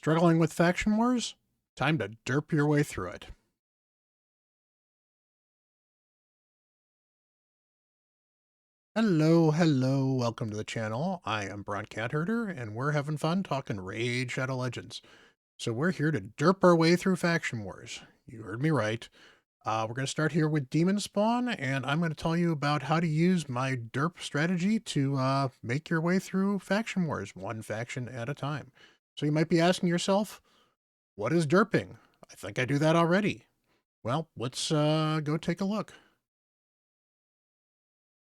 Struggling with Faction Wars? Time to derp your way through it. Hello, welcome to the channel. I am Bront CatHerder, and we're having fun talking Raid Shadow Legends. So we're here to derp our way through Faction Wars. You heard me right. We're going to start here with Demonspawn, and I'm going to tell you about how to use my derp strategy to make your way through Faction Wars, one faction at a time. So you might be asking yourself, what is derping? I think I do that already. Well, let's go take a look.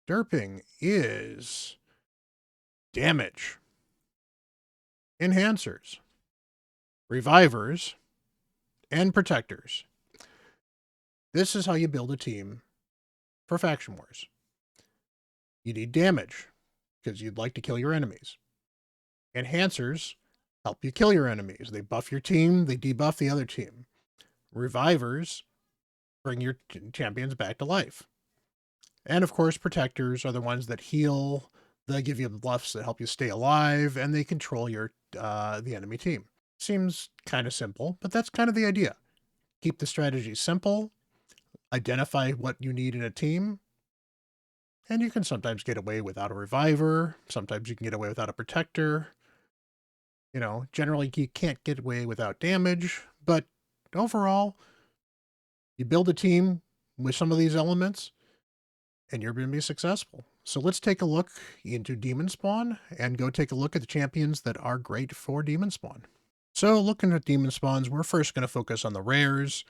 Derping is damage, enhancers, revivers, and protectors. This is how you build a team for Faction Wars. You need damage, because you'd like to kill your enemies. Enhancers help you kill your enemies. They buff your team, they debuff the other team. Revivers bring your champions back to life. And of course, protectors are the ones that heal. They give you buffs that help you stay alive, and they control your the enemy team. Seems kind of simple, but that's kind of the idea. Keep the strategy simple, identify what you need in a team, and you can sometimes get away without a reviver, sometimes you can get away without a protector. You know, generally you can't get away without damage, but overall, you build a team with some of these elements, and you're going to be successful. So let's take a look into Demonspawn and go take a look at the champions that are great for Demonspawn. So looking at Demonspawns, we're first going to focus on the rares.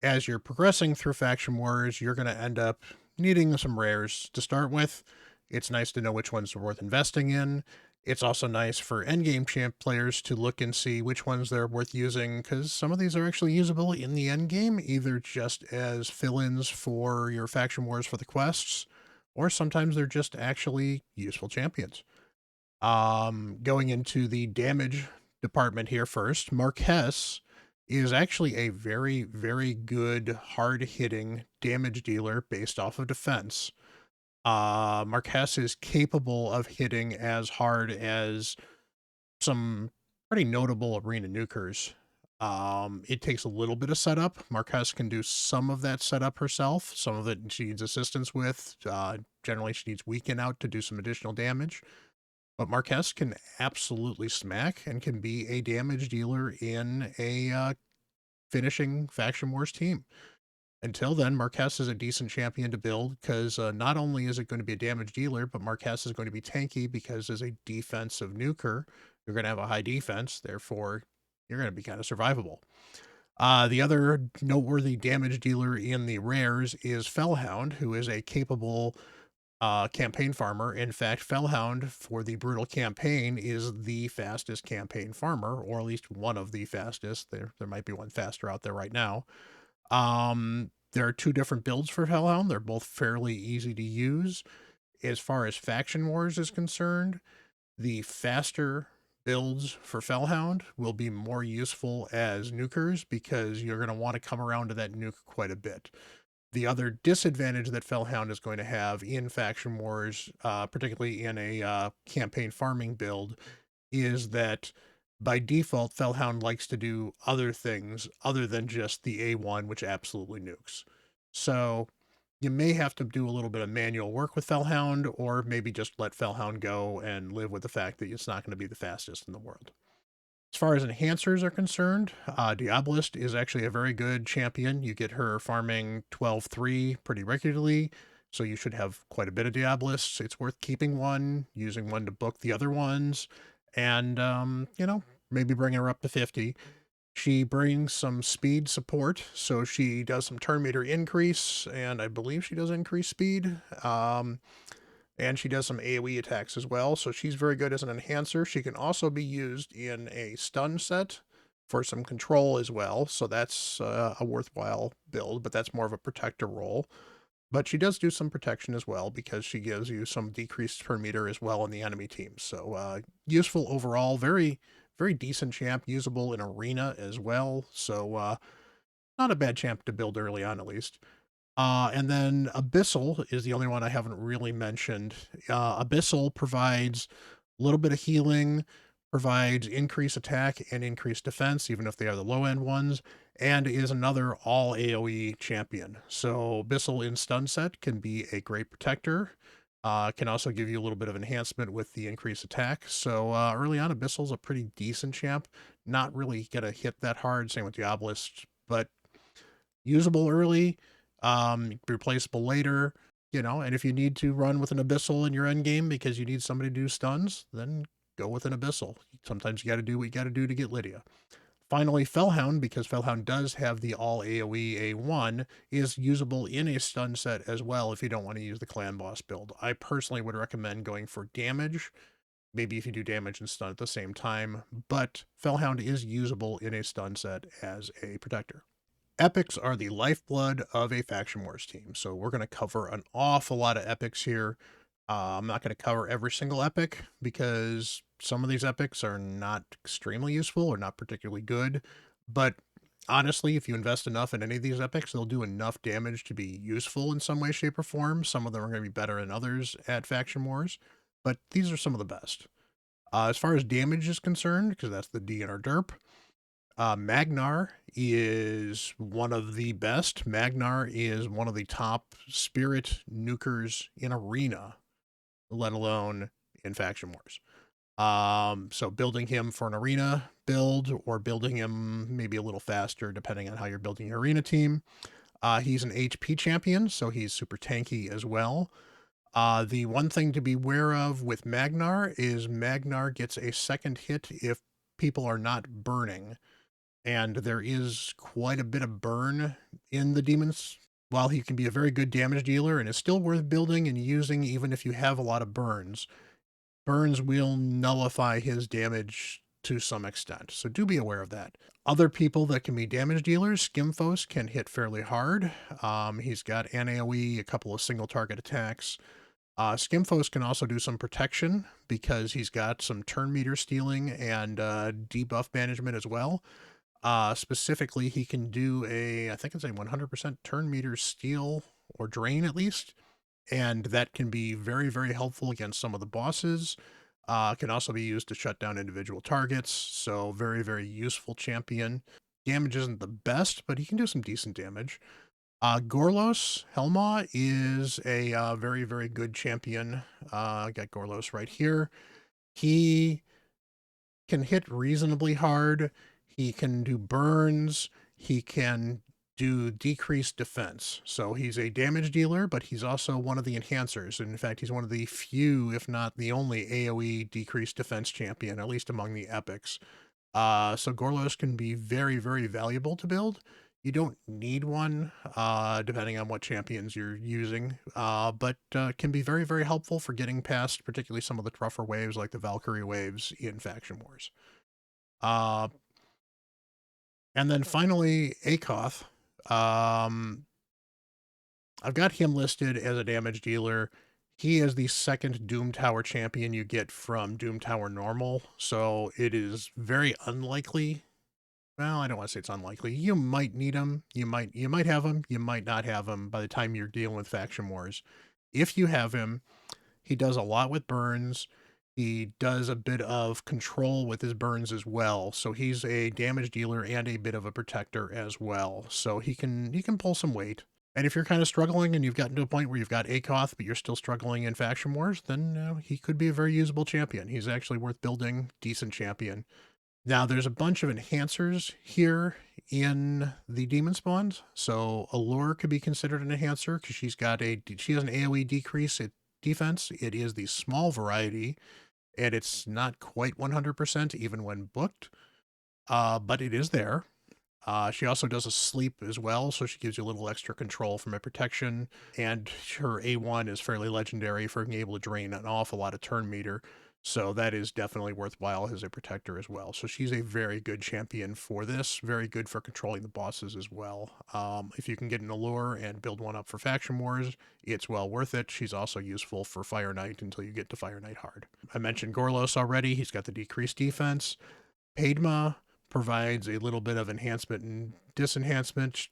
As you're progressing through Faction Wars, you're going to end up needing some rares to start with. It's nice to know which ones are worth investing in. It's also nice for endgame champ players to look and see which ones they're worth using, because some of these are actually usable in the endgame, either just as fill-ins for your Faction Wars for the quests, or sometimes they're just actually useful champions. Going into the damage department here first, Marquez is actually a very, very good, hard-hitting damage dealer based off of defense. Marquez is capable of hitting as hard as some pretty notable arena nukers. It takes a little bit of setup. Marquez can do some of that setup herself. Some of it she needs assistance with. Generally, she needs Weaken out to do some additional damage. But Marquez can absolutely smack and can be a damage dealer in a finishing Faction Wars team. Until then, Marquez is a decent champion to build, because not only is it going to be a damage dealer, but Marquez is going to be tanky, because as a defensive nuker, you're going to have a high defense, therefore you're going to be kind of survivable. The other noteworthy damage dealer in the rares is Fellhound, who is a capable campaign farmer. In fact, Fellhound for the Brutal campaign is the fastest campaign farmer, or at least one of the fastest. There might be one faster out there right now. There are two different builds for Hellhound. They're both fairly easy to use. As far as Faction Wars is concerned, the faster builds for Fellhound will be more useful as nukers, because you're going to want to come around to that nuke quite a bit. The other disadvantage that Fellhound is going to have in Faction Wars, particularly in a campaign farming build, is that by default, Fellhound likes to do other things other than just the A1, which absolutely nukes. So you may have to do a little bit of manual work with Fellhound, or maybe just let Fellhound go and live with the fact that it's not going to be the fastest in the world. As far as enhancers are concerned, Diabolist is actually a very good champion. You get her farming 12-3 pretty regularly, so you should have quite a bit of Diabolists. It's worth keeping one, using one to book the other ones, and, you know, maybe bringing her up to 50. She brings some speed support, so she does some turn meter increase, and I believe she does increase speed. And she does some AoE attacks as well, so she's very good as an enhancer. She can also be used in a stun set for some control as well, so that's a worthwhile build, but that's more of a protector role. But she does do some protection as well, because she gives you some decreased per meter as well in the enemy team. So useful overall, very, very decent champ, usable in arena as well. So not a bad champ to build early on, at least. And then Abyssal is the only one I haven't really mentioned. Abyssal provides a little bit of healing, provides increased attack and increased defense, even if they are the low-end ones, and is another all AoE champion. So Bissell in stun set can be a great protector. Can also give you a little bit of enhancement with the increased attack. So early on, Abyssal's a pretty decent champ. Not really going to hit that hard, same with Diabolist, but usable early, replaceable later, and if you need to run with an Abyssal in your end game because you need somebody to do stuns, then go with an Abyssal. Sometimes you got to do what you got to do to get Lydia. Finally, Fellhound, because Fellhound does have the all AoE A1, is usable in a stun set as well if you don't want to use the clan boss build. I personally would recommend going for damage, maybe if you do damage and stun at the same time, but Fellhound is usable in a stun set as a protector. Epics are the lifeblood of a Faction Wars team, so we're going to cover an awful lot of epics here. I'm not going to cover every single epic because some of these epics are not extremely useful or not particularly good, but honestly, if you invest enough in any of these epics, they'll do enough damage to be useful in some way, shape, or form. Some of them are going to be better than others at Faction Wars, but these are some of the best. As far as damage is concerned, because that's the D in our DERP, Magnar is one of the best. Magnar is one of the top spirit nukers in Arena, let alone in Faction Wars. So building him for an Arena build or building him maybe a little faster, depending on how you're building your Arena team. He's an HP champion, so he's super tanky as well. The one thing to be aware of with Magnar is Magnar gets a second hit if people are not burning. And there is quite a bit of burn in the demons. While he can be a very good damage dealer and is still worth building and using even if you have a lot of burns, burns will nullify his damage to some extent. So do be aware of that. Other people that can be damage dealers, Skimfos can hit fairly hard. He's got an AoE, a couple of single target attacks. Skimfos can also do some protection because he's got some turn meter stealing and debuff management as well. Specifically, he can do I think it's a 100% turn meter steal or drain at least. And that can be very, very helpful against some of the bosses. Can also be used to shut down individual targets. So very, very useful champion. Damage isn't the best, but he can do some decent damage. Gorlos Helma is a very, very good champion. I got Gorlos right here. He can hit reasonably hard. He can do burns. He can do decreased defense. So he's a damage dealer, but he's also one of the enhancers. And in fact, he's one of the few, if not the only AoE decreased defense champion, at least among the epics. So Gorlos can be very, very valuable to build. You don't need one, depending on what champions you're using, but can be very, very helpful for getting past particularly some of the tougher waves like the Valkyrie waves in Faction Wars. And then finally, Akoth. I've got him listed as a damage dealer. He is the second Doom Tower champion you get from Doom Tower Normal, so it is very unlikely. Well, I don't want to say it's unlikely. You might need him. You might have him. You might not have him by the time you're dealing with Faction Wars. If you have him, he does a lot with burns. He does a bit of control with his burns as well. So he's a damage dealer and a bit of a protector as well. So he can pull some weight. And if you're kind of struggling and you've gotten to a point where you've got Akoth, but you're still struggling in Faction Wars, then he could be a very usable champion. He's actually worth building, decent champion. Now, there's a bunch of enhancers here in the Demonspawn. So Allure could be considered an enhancer because she has an AoE decrease at defense. It is the small variety, and it's not quite 100% even when booked, but it is there. She also does a sleep as well, so she gives you a little extra control from a protection, and her A1 is fairly legendary for being able to drain an awful lot of turn meter, so that is definitely worthwhile as a protector as well. So she's a very good champion for this, very good for controlling the bosses as well. If you can get an Allure and build one up for Faction Wars, it's well worth it. She's also useful for Fire Knight until you get to Fire Knight Hard. I mentioned Gorlos already. He's got the decreased defense. Padma provides a little bit of enhancement and disenhancement.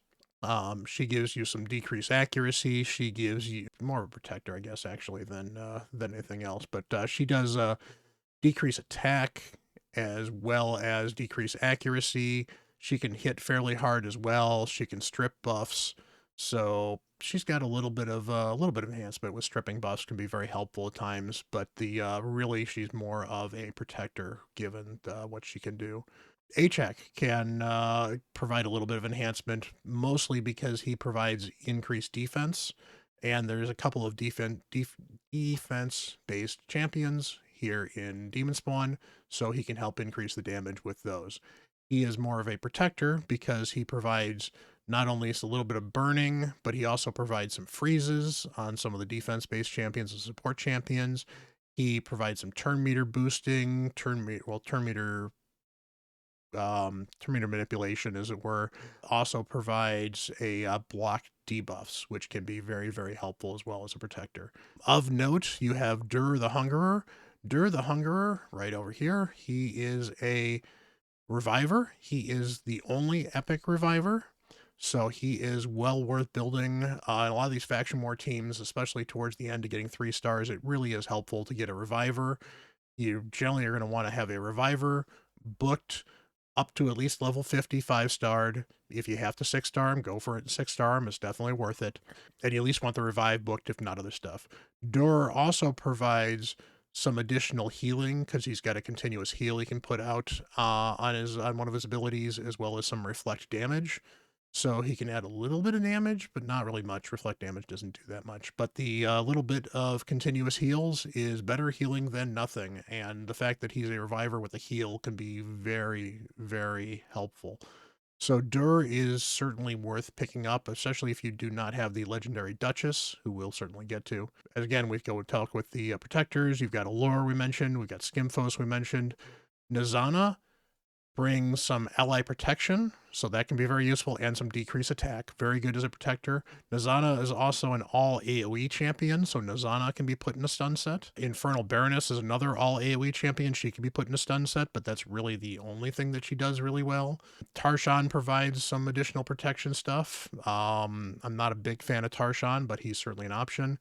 She gives you some decreased accuracy. She gives you more of a protector, I guess, actually, than anything else. But she does decrease attack as well as decrease accuracy. She can hit fairly hard as well. She can strip buffs. So she's got a little bit of enhancement with stripping buffs, can be very helpful at times, but the really she's more of a protector given what she can do. Achak can provide a little bit of enhancement, mostly because he provides increased defense, and there's a couple of defense-based champions here in Demonspawn, so he can help increase the damage with those. He is more of a protector because he provides not only a little bit of burning, but he also provides some freezes on some of the defense-based champions and support champions. He provides some turn meter boosting, turn meter manipulation, as it were. Also provides a block debuffs, which can be very, very helpful as well as a protector. Of note, you have Dur the Hungerer. Dur the Hungerer, right over here, he is a reviver. He is the only epic reviver. So he is well worth building. A lot of these faction war teams, especially towards the end of getting 3 stars, it really is helpful to get a reviver. You generally are going to want to have a reviver booked up to at least level 50, 5-starred. If you have to 6-star him, go for it. 6-star him, it's definitely worth it. And you at least want the revive booked, if not other stuff. Dur also provides some additional healing because he's got a continuous heal he can put out on one of his abilities, as well as some reflect damage. So he can add a little bit of damage, but not really much. Reflect damage doesn't do that much. But the little bit of continuous heals is better healing than nothing. And the fact that he's a reviver with a heal can be very, very helpful. So Dur is certainly worth picking up, especially if you do not have the legendary Duchess, who we'll certainly get to. As again, we go talk with the protectors. You've got Allure we mentioned. We've got Skimfos we mentioned. Nazana brings some ally protection, so that can be very useful, and some decrease attack. Very good as a protector. Nazana is also an all AoE champion, so Nazana can be put in a stun set. Infernal Baroness is another all AoE champion. She can be put in a stun set, but that's really the only thing that she does really well. Tarshan provides some additional protection stuff. I'm not a big fan of Tarshan, but he's certainly an option.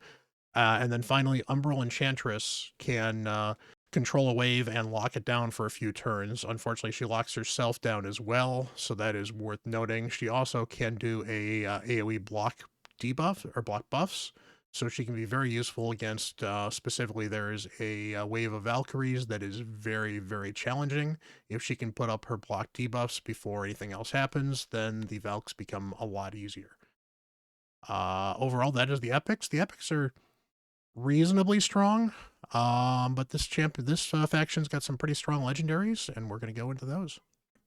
And then finally, Umbral Enchantress can control a wave and lock it down for a few turns. Unfortunately, she locks herself down as well, so that is worth noting. She also can do a AoE block debuff or block buffs, so she can be very useful against, specifically there's a wave of Valkyries that is very, very challenging. If she can put up her block debuffs before anything else happens, then the Valks become a lot easier. Overall, that is the epics. The epics are reasonably strong. But this faction's got some pretty strong legendaries, and we're going to go into those.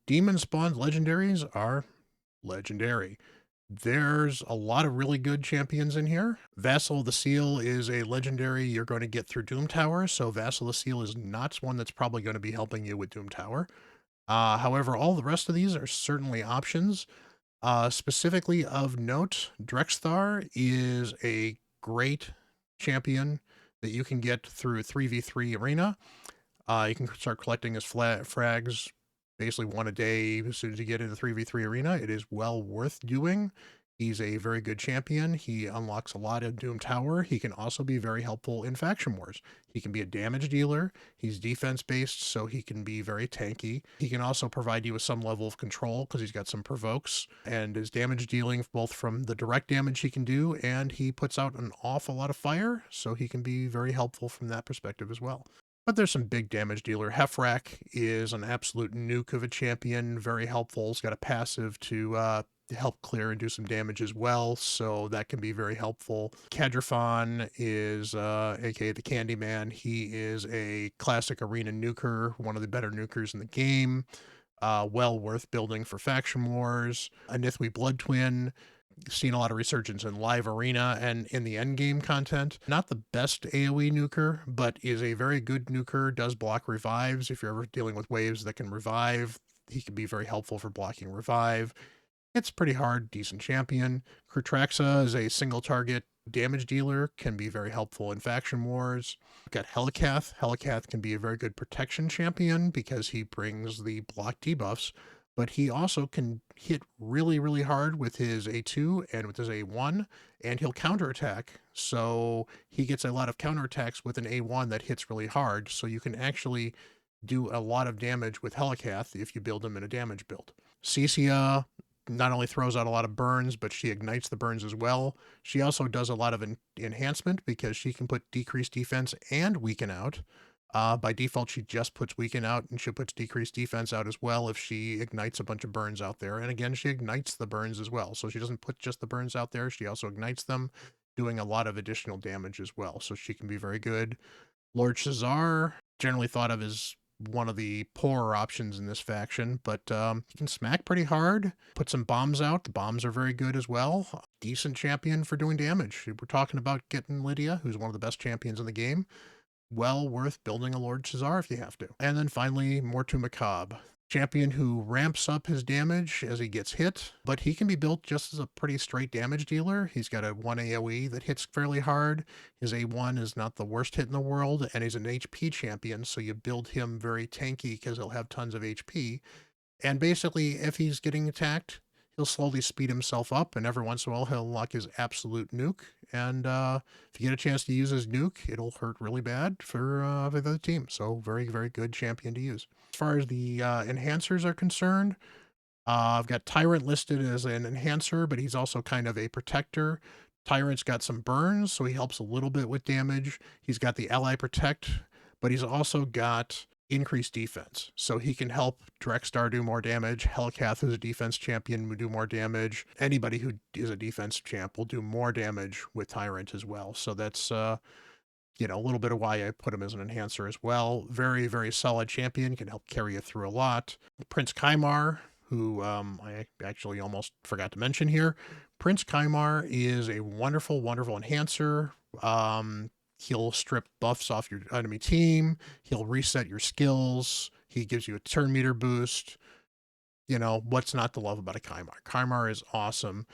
Demonspawn legendaries are legendary. There's a lot of really good champions in here. Vassal of the Seal is a legendary you're going to get through Doom Tower, so Vassal of the Seal is not one that's probably going to be helping you with Doom Tower. However, all the rest of these are certainly options. Specifically of note, Drexthar is a great champion that you can get through 3v3 arena. You can start collecting his frags basically 1 a day as soon as you get into 3v3 arena. It is well worth doing. He's a very good champion. He unlocks a lot of Doom Tower. He can also be very helpful in Faction Wars. He can be a damage dealer. He's defense-based, so he can be very tanky. He can also provide you with some level of control because he's got some provokes, and his damage dealing both from the direct damage he can do, and he puts out an awful lot of fire, so he can be very helpful from that perspective as well. But there's some big damage dealer. Hefrak is an absolute nuke of a champion, very helpful. He's got a passive to help clear and do some damage as well, so that can be very helpful. Kadrifon is, aka the Candyman. He is a classic arena nuker, one of the better nukers in the game. Well worth building for Faction Wars. Anithwi Blood Twin, seen a lot of resurgence in live arena and in the endgame content. Not the best AoE nuker, but is a very good nuker, does block revives. If you're ever dealing with waves that can revive, he can be very helpful for blocking revive. It's pretty hard, decent champion. Kertraxa is a single target damage dealer, can be very helpful in Faction Wars. We've got Helikath. Helikath can be a very good protection champion because he brings the block debuffs, but he also can hit really, really hard with his A2 and with his A1, and he'll counterattack. So he gets a lot of counterattacks with an A1 that hits really hard, so you can actually do a lot of damage with Helicath if you build him in a damage build. Cecia not only throws out a lot of burns, but she ignites the burns as well. She also does a lot of enhancement because she can put decreased defense and weaken out. By default, she just puts weaken out, and she puts decreased defense out as well if she ignites a bunch of burns out there. And again, she ignites the burns as well. So she doesn't put just the burns out there. She also ignites them, doing a lot of additional damage as well. So she can be very good. Lord Shazar, generally thought of as one of the poorer options in this faction, but he can smack pretty hard, put some bombs out. The bombs are very good as well. Decent champion for doing damage. We're talking about getting Lydia, who's one of the best champions in the game. Well worth building a Lord Shazar if you have to. And then finally, Mortu Macabre. Champion who ramps up his damage as he gets hit, but he can be built just as a pretty straight damage dealer. He's got a 1 AoE that hits fairly hard. His A1 is not the worst hit in the world, and he's an HP champion, so you build him very tanky because he'll have tons of HP. And basically, if he's getting attacked, he'll slowly speed himself up, and every once in a while he'll unlock his absolute nuke. And if you get a chance to use his nuke, it'll hurt really bad for the team. So very, very good champion to use. As far as the enhancers are concerned, I've got Tyrant listed as an enhancer, but he's also kind of a protector. Tyrant's got some burns, so he helps a little bit with damage. He's got the Ally Protect, but he's also got increased defense. So he can help Drexstar do more damage. Helicath, who's a defense champion, will do more damage. Anybody who is a defense champ will do more damage with Tyrant as well. So that's a little bit of why I put him as an enhancer as well. Very, very solid champion, can help carry you through a lot. Prince Kymar, who I actually almost forgot to mention here. Prince Kymar is a wonderful, wonderful enhancer. He'll strip buffs off your enemy team. He'll reset your skills. He gives you a turn meter boost. What's not to love about a Kymar? Kymar is awesome.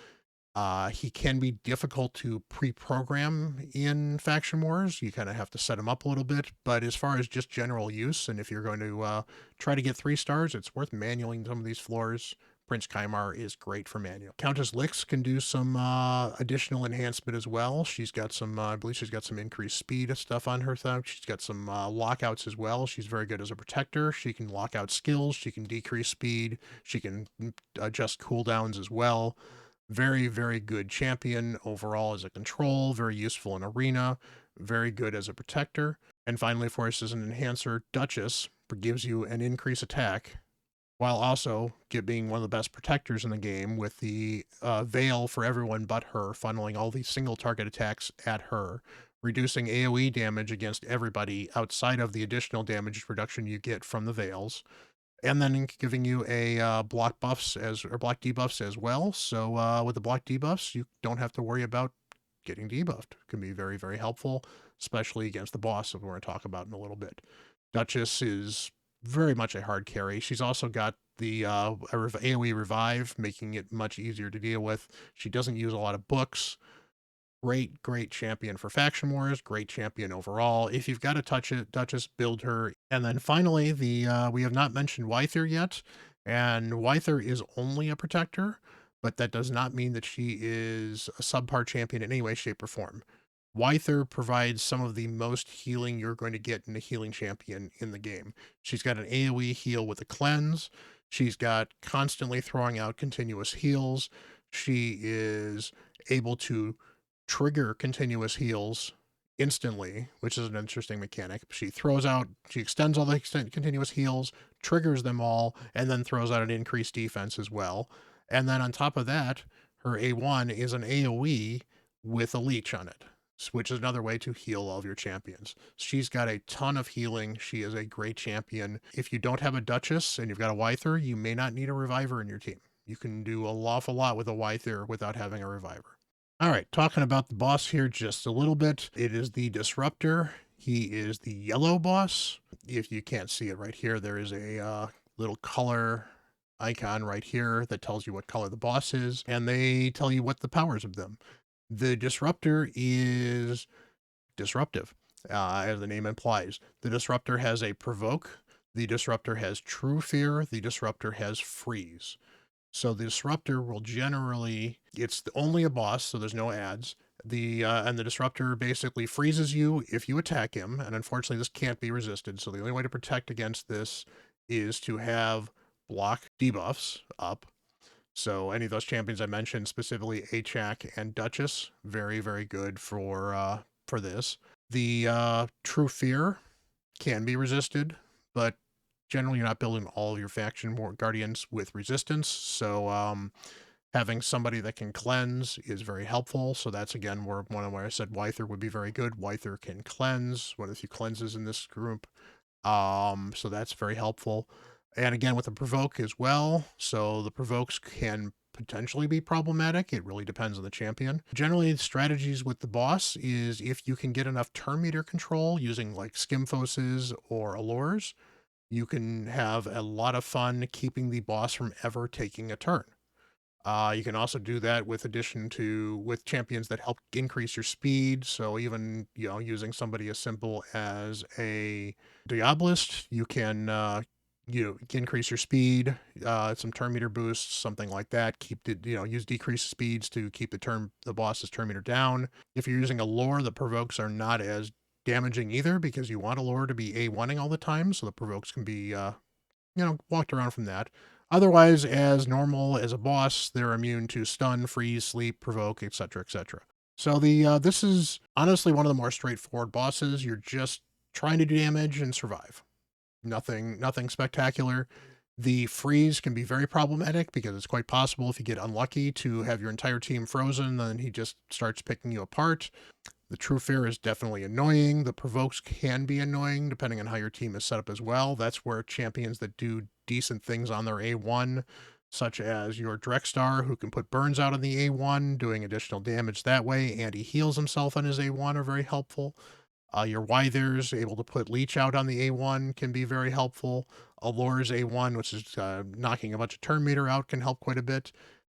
He can be difficult to pre-program in Faction Wars. You kind of have to set him up a little bit, but as far as just general use, and if you're going to try to get 3 stars, it's worth manualing some of these floors. Prince Kymar is great for manual. Countess Lix can do some additional enhancement as well. She's got some, I believe she's got some increased speed stuff on her thing. She's got some lockouts as well. She's very good as a protector. She can lock out skills. She can decrease speed. She can adjust cooldowns as well. Very, very good champion overall as a control, very useful in arena, very good as a protector. And finally, for us as an enhancer, Duchess gives you an increased attack, while also being one of the best protectors in the game with the veil for everyone but her, funneling all these single target attacks at her, reducing AoE damage against everybody outside of the additional damage reduction you get from the veils, and then giving you a block debuffs as well. So with the block debuffs, you don't have to worry about getting debuffed. It can be very, very helpful, especially against the boss that we're going to talk about in a little bit. Duchess is very much a hard carry. She's also got the AoE revive, making it much easier to deal with. She doesn't use a lot of books. Great champion for Faction Wars, great champion overall. If you've got to touch it, Duchess, build her. And then finally, we have not mentioned Wyther yet, and Wyther is only a protector, but that does not mean that she is a subpar champion in any way, shape, or form. Wyther provides some of the most healing you're going to get in a healing champion in the game. She's got an AoE heal with a cleanse. She's got constantly throwing out continuous heals. She is able to trigger continuous heals instantly, which is an interesting mechanic. She extends all the continuous heals, triggers them all, and then throws out an increased defense as well. And then on top of that, her A1 is an AoE with a leech on it, which is another way to heal all of your champions. She's got a ton of healing. She is a great champion. If you don't have a Duchess and you've got a Wyther, you may not need a Reviver in your team. You can do an awful lot with a Wyther without having a Reviver. All right, talking about the boss here just a little bit. It is the Disruptor. He is the yellow boss. If you can't see it right here, there is a little color icon right here that tells you what color the boss is, and they tell you what the powers of them. The Disruptor is disruptive, as the name implies. The Disruptor has a Provoke. The Disruptor has True Fear. The Disruptor has Freeze. So the Disruptor will generally, it's only a boss, so there's no ads. And the disruptor basically freezes you if you attack him, and unfortunately this can't be resisted, so the only way to protect against this is to have block debuffs up. So any of those champions I mentioned, specifically Achak and Duchess, very, very good for this. The True Fear can be resisted, but generally you're not building all of your faction guardians with resistance, so having somebody that can cleanse is very helpful. So that's again where I said Wyther would be very good. Wyther can cleanse, one of the few cleanses in this group. So that's very helpful. And again with the provoke as well. So the provokes can potentially be problematic. It really depends on the champion. Generally, strategies with the boss is if you can get enough turn meter control using like Skimfoses or Allures, you can have a lot of fun keeping the boss from ever taking a turn. You can also do that with champions that help increase your speed. So even, using somebody as simple as a Diabolist, you can, increase your speed, some turn meter boosts, something like that. Use decreased speeds to keep the boss's turn meter down. If you're using a lore, the provokes are not as damaging either because you want a lore to be A1ing all the time. So the provokes can be, walked around from that. Otherwise, as normal as a boss, they're immune to stun, freeze, sleep, provoke, etc., etc. So this is honestly one of the more straightforward bosses. You're just trying to do damage and survive. Nothing spectacular. The freeze can be very problematic because it's quite possible if you get unlucky to have your entire team frozen, then he just starts picking you apart. The True Fear is definitely annoying. The provokes can be annoying depending on how your team is set up as well. That's where champions that do decent things on their A1, such as your Drexstar, who can put burns out on the A1, doing additional damage that way, and he heals himself on his A1, are very helpful. Your Wythers, able to put Leech out on the A1, can be very helpful. Allure's A1, which is knocking a bunch of turn meter out, can help quite a bit.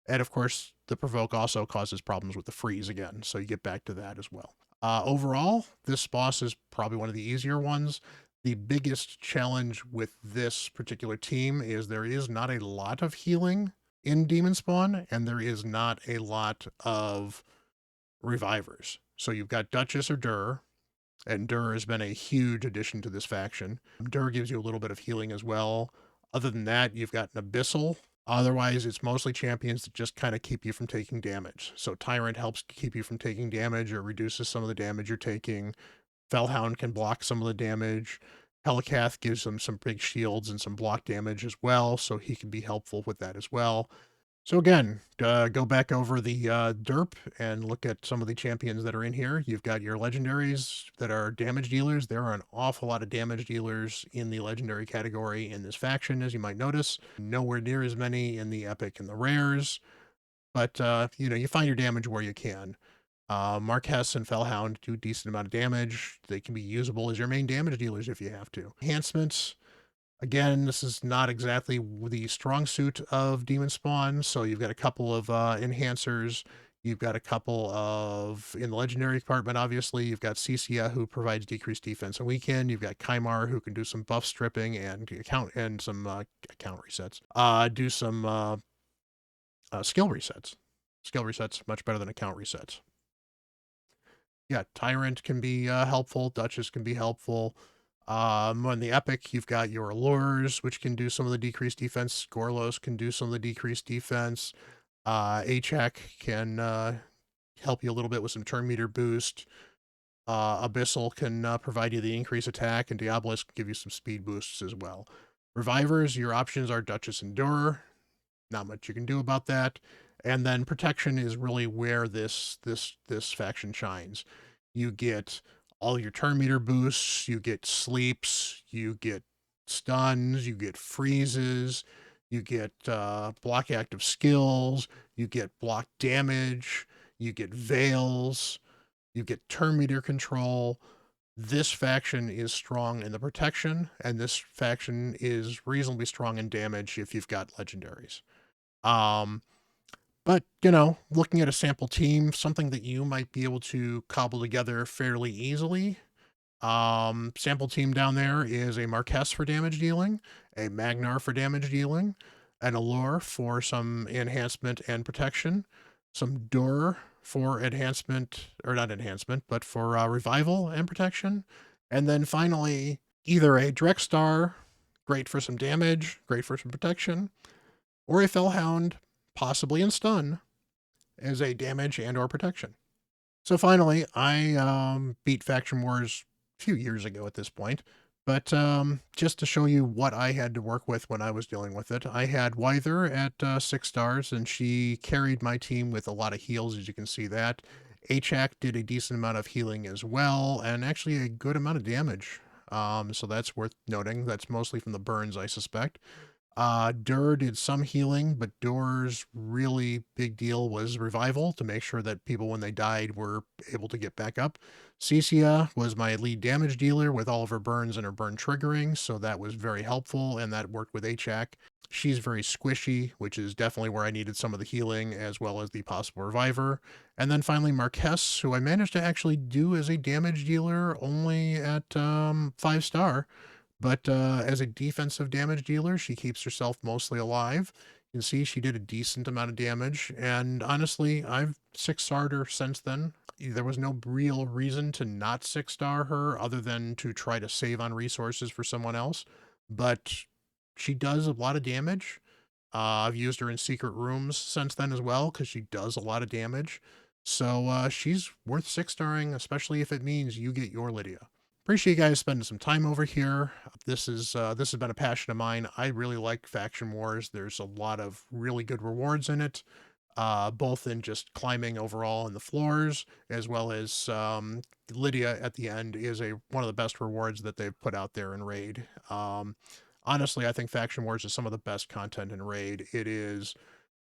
And of course, the provoke also causes problems with the freeze again, so you get back to that as well. Overall, this boss is probably one of the easier ones. The biggest challenge with this particular team is there is not a lot of healing in Demonspawn, and there is not a lot of revivers. So you've got Duchess or Dur, and Dur has been a huge addition to this faction. Dur gives you a little bit of healing as well. Other than that, you've got an Abyssal. Otherwise, it's mostly champions that just kind of keep you from taking damage. So Tyrant helps keep you from taking damage or reduces some of the damage you're taking. Fellhound can block some of the damage. Helicath gives them some big shields and some block damage as well, so he can be helpful with that as well. So again, go back over the DERP and look at some of the champions that are in here. You've got your legendaries that are damage dealers. There are an awful lot of damage dealers in the legendary category in this faction, as you might notice. Nowhere near as many in the epic and the rares, but you find your damage where you can. Marquess and Fellhound do a decent amount of damage. They can be usable as your main damage dealers if you have to. Enhancements. Again, this is not exactly the strong suit of Demonspawn, so you've got a couple of enhancers. You've got a couple of, in the legendary department, obviously, you've got Cisia, who provides decreased defense on weekend. You've got Kymar, who can do some buff stripping and some account resets. Do some skill resets. Skill resets much better than account resets. Yeah, Tyrant can be helpful. Duchess can be helpful. On the Epic, you've got your Allures, which can do some of the decreased defense. Gorlos can do some of the decreased defense. Achak can help you a little bit with some turn meter boost. Abyssal can provide you the increased attack, and Diabolist can give you some speed boosts as well. Revivers, your options are Duchess and Dur. Not much you can do about that. And then Protection is really where this faction shines. You get all your turn meter boosts, you get sleeps, you get stuns, you get freezes, you get block active skills, you get block damage, you get veils, you get turn meter control. This faction is strong in the protection, and this faction is reasonably strong in damage if you've got legendaries. But, looking at a sample team, something that you might be able to cobble together fairly easily. Sample team down there is a Marquess for damage dealing, a Magnar for damage dealing, an Allure for some enhancement and protection, some Dur for enhancement, or not enhancement, but for revival and protection. And then finally, either a Drex Star, great for some damage, great for some protection, or a Fellhound, possibly in stun, as a damage and or protection. So finally, I beat Faction Wars a few years ago at this point. But just to show you what I had to work with when I was dealing with it, I had Wyther at 6 stars, and she carried my team with a lot of heals, as you can see that. HAC did a decent amount of healing as well, and actually a good amount of damage. So that's worth noting. That's mostly from the burns, I suspect. Dur did some healing, but Dur's really big deal was revival to make sure that people, when they died, were able to get back up. Cecia was my lead damage dealer with all of her burns and her burn triggering, so that was very helpful, and that worked with HAC. She's very squishy, which is definitely where I needed some of the healing as well as the possible reviver. And then finally Marquess, who I managed to actually do as a damage dealer only at 5 star. But as a defensive damage dealer, she keeps herself mostly alive. You can see she did a decent amount of damage, and honestly, I've 6-starred her since then. There was no real reason to not 6-star her other than to try to save on resources for someone else, but she does a lot of damage. I've used her in secret rooms since then as well, because she does a lot of damage. So she's worth 6-starring, especially if it means you get your Lydia. Appreciate you guys spending some time over here. This has been a passion of mine. I really like Faction Wars. There's a lot of really good rewards in it, both in just climbing overall in the floors, as well as Lydia at the end is one of the best rewards that they've put out there in Raid. Honestly, I think Faction Wars is some of the best content in Raid. It is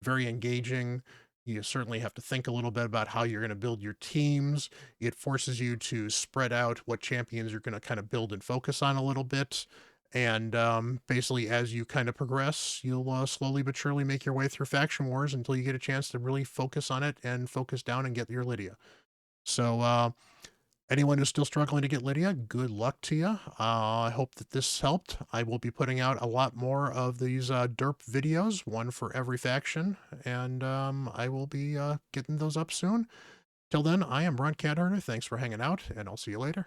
very engaging. You certainly have to think a little bit about how you're going to build your teams. It forces you to spread out what champions you're going to kind of build and focus on a little bit. And basically, as you kind of progress, you'll slowly but surely make your way through Faction Wars until you get a chance to really focus on it and focus down and get your Lydia. So anyone who's still struggling to get Lydia, good luck to you. I hope that this helped. I will be putting out a lot more of these DERP videos, one for every faction, and I will be getting those up soon. Till then, I am Bront CatHerder. Thanks for hanging out, and I'll see you later.